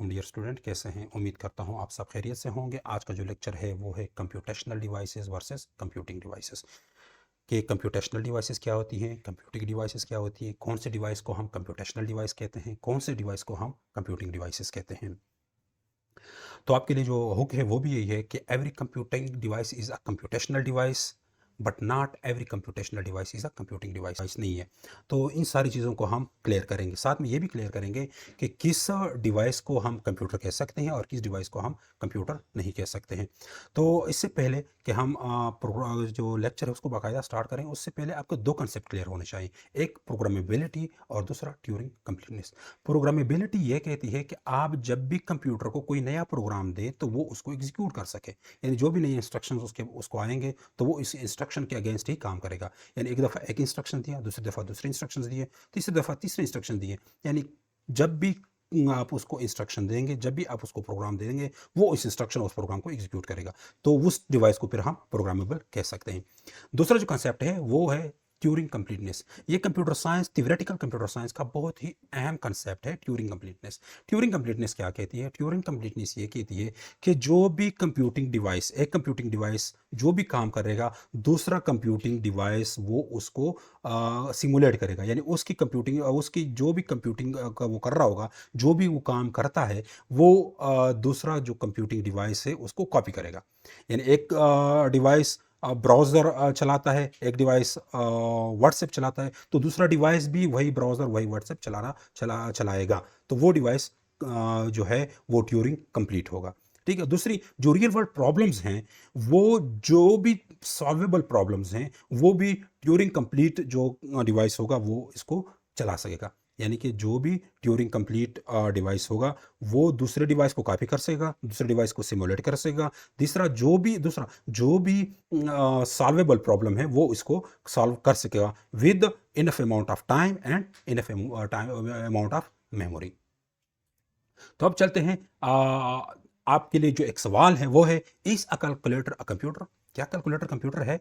वालेकुम dear student, कैसे हैं? उम्मीद करता हूं आप सब खैरियत से होंगे। आज का जो लेक्चर है वो है computational devices versus computing devices. कि कंप्यूटेशनल डिवाइसेस क्या होती हैं, कंप्यूटिंग डिवाइसेस क्या होती हैं, कौन से डिवाइस को हम कंप्यूटेशनल डिवाइस कहते हैं, कौन से डिवाइस को हम कंप्यूटिंग डिवाइसेस कहते हैं। तो आपके लिए जो हुक है वो भी यही है कि every computing device is a computational device but not every computational device is a computing device नहीं है। तो इन सारी चीज़ों को हम क्लियर करेंगे, साथ में ये भी क्लियर करेंगे कि किस डिवाइस को हम कंप्यूटर कह सकते हैं और किस डिवाइस को हम कंप्यूटर नहीं कह सकते हैं। तो इससे पहले कि हम जो लेक्चर है उसको बाकायदा स्टार्ट करें, उससे पहले आपको दो कंसेप्ट क्लियर होने चाहिए। एक प्रोग्रामेबिलिटी और दूसरा ट्यूरिंग कंप्लीटनेस। प्रोग्रामेबिलिटी ये कहती है कि आप जब भी कंप्यूटर को कोई नया प्रोग्राम दें तो वो उसको एग्जीक्यूट कर सके, यानी जो भी नए इंस्ट्रक्शंस उसको आएंगे तो वो इस इंस्ट्रक्शन के अगेंस्ट ही काम करेगा। यानी एक दफ़ा एक इंस्ट्रक्शन दिया, दूसरी दफ़ा दूसरे इंस्ट्रक्शन दिए, तीसरी दफ़ा तीसरे इंस्ट्रक्शन दिए, यानी जब भी आप उसको इंस्ट्रक्शन देंगे, जब भी आप उसको प्रोग्राम देंगे, वो इस इंस्ट्रक्शन उस प्रोग्राम को एग्जीक्यूट करेगा। तो उस डिवाइस को फिर हम प्रोग्रामेबल कह सकते हैं। दूसरा जो कंसेप्ट है वो है ट्यूरिंग कंप्लीटनेस। ये computer science, theoretical computer science का बहुत ही अहम कंसेप्ट है ट्यूरिंग कंप्लीटनेस। ट्यूरिंग कंप्लीटनेस क्या कहती है? ट्यूरिंग कंप्लीटनेस ये कहती है कि जो भी कंप्यूटिंग डिवाइस, एक कंप्यूटिंग डिवाइस जो भी काम करेगा, दूसरा कंप्यूटिंग डिवाइस वो उसको सिमुलेट करेगा, यानी उसकी कंप्यूटिंग, उसकी जो भी कंप्यूटिंग का वो कर रहा होगा, जो भी वो काम करता है, वो दूसरा जो कंप्यूटिंग डिवाइस है उसको कॉपी करेगा। यानी एक डिवाइस ब्राउज़र चलाता है, एक डिवाइस व्हाट्सएप चलाता है, तो दूसरा डिवाइस भी वही ब्राउज़र वही व्हाट्सएप चलाएगा, तो वो डिवाइस जो है वो ट्यूरिंग कंप्लीट होगा। ठीक है। दूसरी जो रियल वर्ल्ड प्रॉब्लम्स हैं, वो जो भी सॉल्वेबल प्रॉब्लम्स हैं, वो भी ट्यूरिंग कंप्लीट जो डिवाइस होगा वो इसको चला सकेगा। यानी कि जो भी ट्यूरिंग कंप्लीट डिवाइस होगा वो दूसरे डिवाइस को कॉपी कर सकेगा, दूसरे डिवाइस को सिमुलेट कर सकेगा। दूसरा जो भी सॉल्वेबल प्रॉब्लम है वो इसको सॉल्व कर सकेगा with enough amount of time and enough amount of memory. तो अब चलते हैं, आपके लिए जो एक सवाल है वो है, is a calculator a computer? क्या कैलकुलेटर कंप्यूटर है?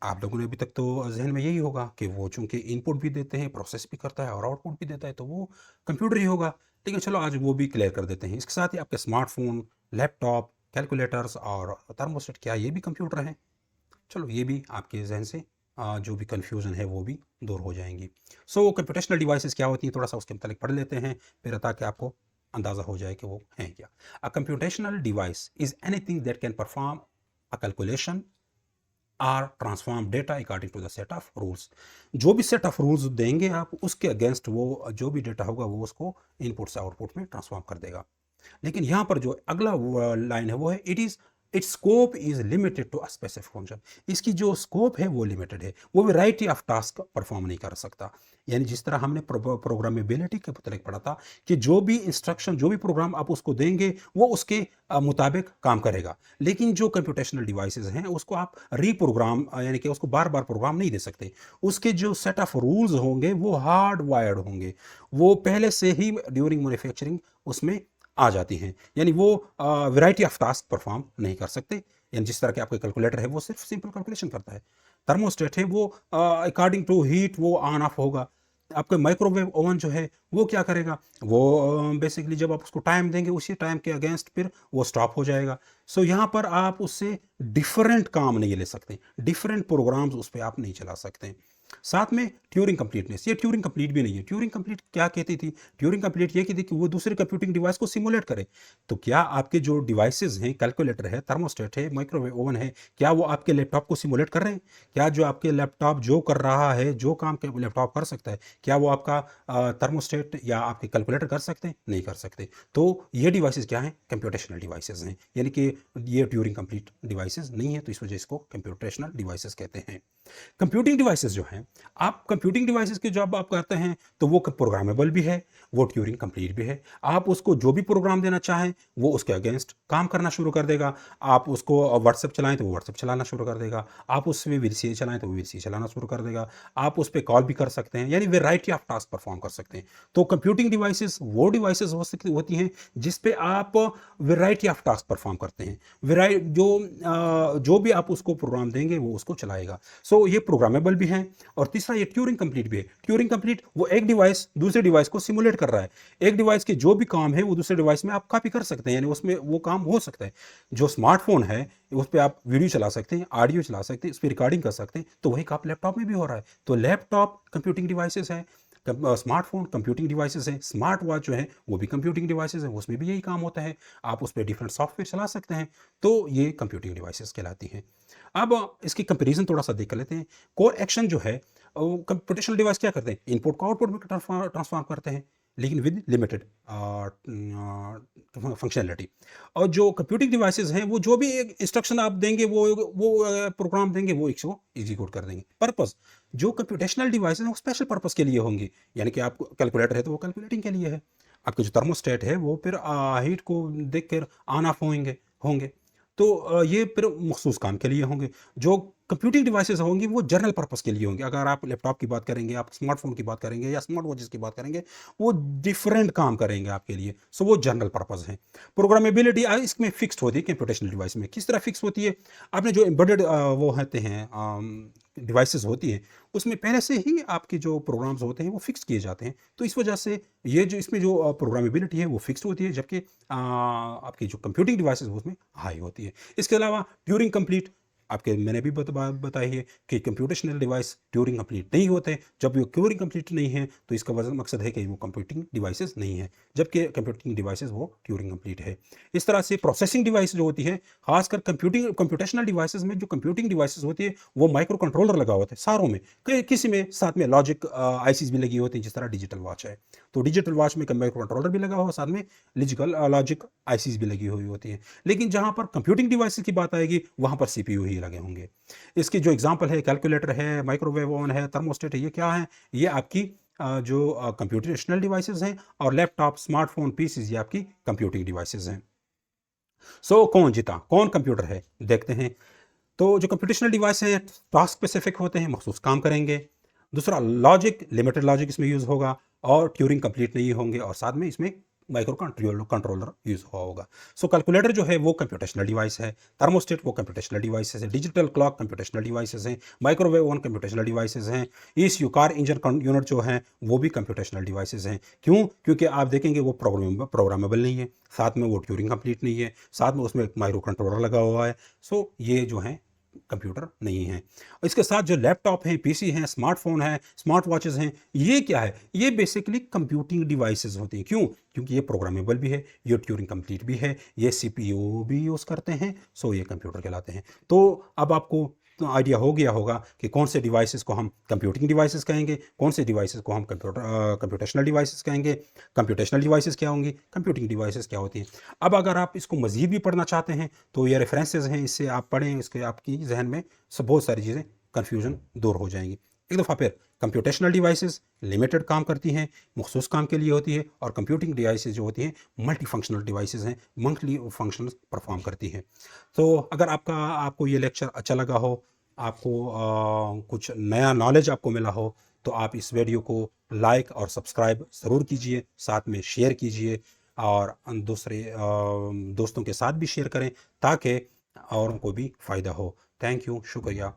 आप लोगों ने अभी तक तो जहन में यही होगा कि वो चूंकि इनपुट भी देते हैं, प्रोसेस भी करता है और आउटपुट भी देता है, तो वो कंप्यूटर ही होगा। ठीक है, चलो आज वो भी क्लियर कर देते हैं। इसके साथ ही आपके स्मार्टफोन, लैपटॉप, कैलकुलेटर्स और थर्मोस्टेट, क्या ये भी कंप्यूटर हैं? चलो ये भी आपके जहन से जो भी कन्फ्यूज़न है वो भी दूर हो जाएंगी। सो कंप्यूटेशनल डिवाइसेस क्या होती हैं, थोड़ा सा उसके मतलब पढ़ लेते हैं फिर, ताकि आपको अंदाज़ा हो जाए कि वो हैं क्या। A computational device is anything that can perform a calculation or transform data according to the set of rules. जो भी सेट ऑफ रूल्स देंगे आप, उसके अगेंस्ट वो जो भी डेटा होगा वो उसको इनपुट से आउटपुट में ट्रांसफॉर्म कर देगा। लेकिन यहाँ पर जो अगला लाइन है वो है, it's scope is limited to a specific function. इसकी जो स्कोप है वो लिमिटेड है, वो वैरायटी ऑफ टास्क परफॉर्म नहीं कर सकता। यानी जिस तरह हमने प्रोग्रामेबिलिटी के मतलब पढ़ा था कि जो भी इंस्ट्रक्शन, जो भी प्रोग्राम आप उसको देंगे वो उसके मुताबिक काम करेगा। लेकिन जो कंप्यूटेशनल डिवाइसेस हैं उसको आप रीप्रोग्राम, यानी कि उसको बार बार प्रोग्राम नहीं दे सकते। उसके जो सेट ऑफ रूल्स होंगे वो हार्ड वायर्ड होंगे, वो पहले से ही ड्यूरिंग मैन्युफैक्चरिंग उसमें आ जाती हैं। यानी वो वैरायटी ऑफ टास्क परफॉर्म नहीं कर सकते। यानी जिस तरह के आपका कैलकुलेटर है वो सिर्फ सिंपल कैलकुलेशन करता है, थर्मोस्टेट है वो अकॉर्डिंग टू हीट वो ऑन ऑफ होगा। आपका माइक्रोवेव ओवन जो है वो क्या करेगा, वो बेसिकली जब आप उसको टाइम देंगे उसी टाइम के अगेंस्ट फिर वो स्टॉप हो जाएगा। सो यहाँ पर आप उससे डिफरेंट काम नहीं ले सकते, डिफरेंट प्रोग्राम्स उस पर आप नहीं चला सकते। साथ में ट्यूरिंग कंप्लीटनेस, ये ट्यूरिंग कंप्लीट भी नहीं है। ट्यूरिंग कंप्लीट क्या कहती थी? ट्यूरिंग कंप्लीट ये कहती थी कि वो दूसरे कंप्यूटिंग डिवाइस को सिमुलेट करे। तो क्या आपके जो डिवाइसेस हैं, कैलकुलेटर है, थर्मोस्टेट है, माइक्रोवेव ओवन है, क्या वो आपके लैपटॉप को सिमुलेट कर रहे हैं? क्या जो आपके लैपटॉप जो कर रहा है, जो काम के लैपटॉप कर सकता है, क्या वो आपका थर्मोस्टेट या आपके कैलकुलेटर कर सकते हैं? नहीं कर सकते। तो ये डिवाइसेस क्या हैं? कंप्यूटेशनल डिवाइसेस हैं, यानी कि ये ट्यूरिंग कंप्लीट डिवाइसेस नहीं है, तो इस वजह इसको कंप्यूटेशनल डिवाइसेस कहते हैं। कंप्यूटिंग डिवाइसेस जो हैं, आप कंप्यूटिंग डिवाइसेस के जब आप करते हैं तो वो प्रोग्रामेबल भी है, वो ट्यूरिंग कंप्लीट भी है। आप उसको जो भी प्रोग्राम देना चाहें वो उसके अगेंस्ट काम करना शुरू कर देगा। आप उसको व्हाट्सएप चलाएं तो वो व्हाट्सएप चलाना शुरू कर देगा, आप उसमें वीसीए चलाएं तो वो वीसीए चलाना शुरू कर देगा, आप उस पर कॉल भी कर सकते हैं, यानी वेराइटी ऑफ टास्क परफॉर्म कर सकते हैं। तो कंप्यूटिंग डिवाइसेस वो डिवाइसेस होती हैं जिस पे आप वेराइटी ऑफ टास्क परफॉर्म करते हैं। जो भी आप उसको प्रोग्राम देंगे वो उसको चलाएगा। सो ये प्रोग्रामेबल भी हैं और और तीसरा ये ट्यूरिंग कंप्लीट भी है। ट्यूरिंग कंप्लीट वो एक डिवाइस दूसरे डिवाइस को सिमुलेट कर रहा है, एक डिवाइस के जो भी काम है वो दूसरे डिवाइस में आप कॉपी कर सकते हैं, यानी उसमें वो काम हो सकता है। जो स्मार्टफोन है उस पर आप वीडियो चला सकते हैं, ऑडियो चला सकते हैं, उस पर रिकॉर्डिंग कर सकते हैं, तो वही काम लैपटॉप में भी हो रहा है। तो लैपटॉप कंप्यूटिंग डिवाइसेस है, स्मार्टफोन कंप्यूटिंग डिवाइसेस हैं, स्मार्ट वॉच जो है वो भी कंप्यूटिंग डिवाइसेस हैं, उसमें भी यही काम होता है, आप उस पर डिफरेंट सॉफ्टवेयर चला सकते हैं, तो ये कंप्यूटिंग डिवाइसेस कहलाती हैं। अब इसकी कंपैरिजन थोड़ा सा देख लेते हैं। कोर एक्शन जो है कंप्यूटेशनल डिवाइस क्या करते हैं, इनपुट को आउटपुट में ट्रांसफॉर्म करते हैं, लेकिन विद लिमिटेड फंक्शनैलिटी। और जो कंप्यूटिंग डिवाइसेस हैं वो जो भी एक इंस्ट्रक्शन आप देंगे वो प्रोग्राम देंगे वो इसको एग्जीक्यूट कर देंगे। पर्पस, जो कंप्यूटेशनल डिवाइस हैं वो स्पेशल पर्पस के लिए होंगे, यानी कि आपको कैलकुलेटर है तो वो कैलकुलेटिंग के लिए है, आपका जो थर्मोस्टेट है वो फिर हीट को देख कर ऑन ऑफ होंगे होंगे तो ये फिर मखसूस काम के लिए होंगे। जो कंप्यूटिंग डिवाइसेस होंगी वो जनरल पर्पस के लिए होंगे। अगर आप लैपटॉप की बात करेंगे, आप स्मार्टफोन की बात करेंगे या स्मार्ट वॉचेस की बात करेंगे, वो डिफरेंट काम करेंगे आपके लिए, सो वो जनरल पर्पस है। प्रोग्रामेबिलिटी इसमें फिक्स्ड होती है कंप्यूटेशनल डिवाइस में। किस तरह फिक्स होती है, आपने जो एम्बेडेड वो होते हैं डिवाइसेस होती हैं उसमें पहले से ही आपके जो प्रोग्राम्स होते हैं वो फिक्स किए जाते हैं, तो इस वजह से ये जो इसमें जो प्रोग्रामेबिलिटी है वो फिक्स्ड होती है, जबकि आपकी जो कंप्यूटिंग डिवाइसेस वो उसमें हाई होती है। इसके अलावा ट्यूरिंग कंप्लीट आपके मैंने भी बताई है कि कंप्यूटेशनल डिवाइस ट्यूरिंग कंप्लीट नहीं होते। जब वो ट्यूरिंग कंप्लीट नहीं है तो इसका मकसद है कि वो कंप्यूटिंग डिवाइसेस नहीं है, जबकि कंप्यूटिंग डिवाइसेस वो ट्यूरिंग कंप्लीट है। इस तरह से प्रोसेसिंग डिवाइस जो होती है, खासकर कंप्यूटेशनल डिवाइसेस में जो कंप्यूटिंग डिवाइसेस होती है वो माइक्रो कंट्रोलर लगा होता है सारों में, किसी में साथ में लॉजिक आईसीज भी लगी होती है, जिस तरह डिजिटल वॉच है तो डिजिटल वॉच में माइक्रो कंट्रोलर भी लगा हुआ, साथ में लॉजिक आईसीज भी लगी हुई होती है। लेकिन जहां पर कंप्यूटिंग डिवाइसेस की बात आएगी वहां पर सीपीयू ही लगे होंगे। इसकी जो एग्जांपल है कैलकुलेटर है, माइक्रोवेव ओवन है, थर्मोस्टेट है, ये क्या है, ये आपकी जो कंप्यूटेशनल डिवाइसेस हैं, और लैपटॉप, स्मार्टफोन, पीसीज ये आपकी कंप्यूटिंग डिवाइसेस हैं। सो कौन जीता, कौन कंप्यूटर है, देखते हैं। तो जो कंप्यूटेशनल डिवाइस है टास्क स्पेसिफिक होते हैं, मखसूस काम करेंगे। दूसरा लॉजिक, लिमिटेड लॉजिक इसमें यूज़ होगा, और ट्यूरिंग कंप्लीट नहीं होंगे, और साथ में इसमें माइक्रो कंट्रोलर यूज़ हुआ होगा। सो कैलकुलेटर जो है वो कंप्यूटेशनल डिवाइस है, थर्मोस्टेट वो कंप्यूटेशनल डिवाइसेस है, डिजिटल क्लॉक कंप्यूटेशनल डिवाइसेस हैं, माइक्रोवेव ओवन कंप्यूटेशनल डिवाइसेस हैं, ईसीयू कार इंजन यूनिट जो हैं वो भी कंप्यूटेशनल डिवाइसेस हैं। क्यों? क्योंकि आप देखेंगे वो प्रोग्रामेबल नहीं है, साथ में वो ट्यूरिंग कंप्लीट नहीं है, साथ में उसमें एक माइक्रो कंट्रोलर लगा हुआ है, सो ये जो है कंप्यूटर नहीं है। इसके साथ जो लैपटॉप हैं, पीसी हैं, स्मार्टफोन है, स्मार्ट वॉचेस हैं, ये क्या है, ये बेसिकली कंप्यूटिंग डिवाइसेस होती हैं। क्यों? क्योंकि ये प्रोग्रामेबल भी है, ये ट्यूरिंग कंप्लीट भी है, ये सीपीयू भी यूज़ करते हैं, सो ये कंप्यूटर कहलाते हैं। तो अब आपको तो आइडिया हो गया होगा कि कौन से डिवाइसेस को हम कंप्यूटिंग डिवाइसेस कहेंगे, कौन से डिवाइसेस को हम कंप्यूटेशनल डिवाइसेस कहेंगे, कंप्यूटेशनल डिवाइसेस क्या होंगी, कंप्यूटिंग डिवाइसेस क्या होती हैं। अब अगर आप इसको मज़ीद भी पढ़ना चाहते हैं तो ये रेफरेंसेस हैं, इससे आप पढ़ें, इसके आपकी जहन में सब बहुत सारी चीज़ें कन्फ्यूजन दूर हो जाएंगी। एक दफ़ा फिर कंप्यूटेशनल डिवाइसेस लिमिटेड काम करती हैं, मखसूस काम के लिए होती है, और कंप्यूटिंग डिवाइसेस जो होती हैं मल्टी फंक्शनल डिवाइसेस हैं, मल्टी फंक्शनल परफॉर्म करती हैं। तो अगर आपको ये लेक्चर अच्छा लगा हो, आपको कुछ नया नॉलेज आपको मिला हो, तो आप इस वीडियो को लाइक और सब्सक्राइब ज़रूर कीजिए, साथ में शेयर कीजिए, और दूसरे दोस्तों के साथ भी शेयर करें ताकि औरों को भी फ़ायदा हो। थैंक यू, शुक्रिया।